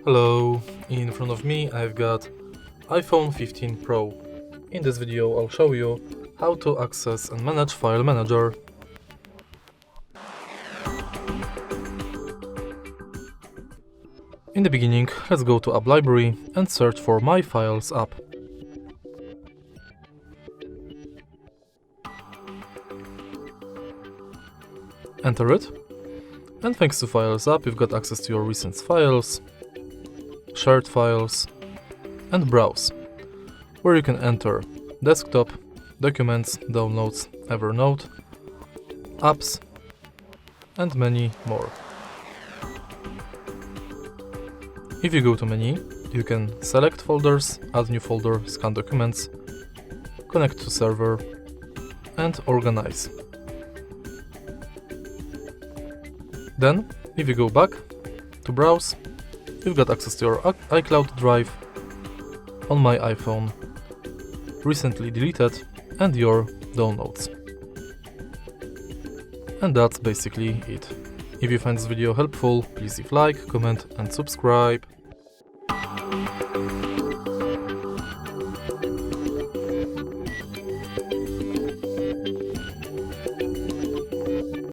Hello, in front of me I've got iPhone 15 Pro. In this video I'll show you how to access and manage File Manager. In the beginning, let's go to App Library and search for My Files app. Enter it, and thanks to Files app you've got access to your recent files, shared files, and Browse, where you can enter desktop, documents, downloads, Evernote, apps, and many more. If you go to menu, you can select folders, add new folder, scan documents, connect to server, and organize. Then, if you go back to browse, you've got access to your iCloud drive on my iPhone, recently deleted, and your downloads. And that's basically it. If you find this video helpful, please leave like, comment, and subscribe.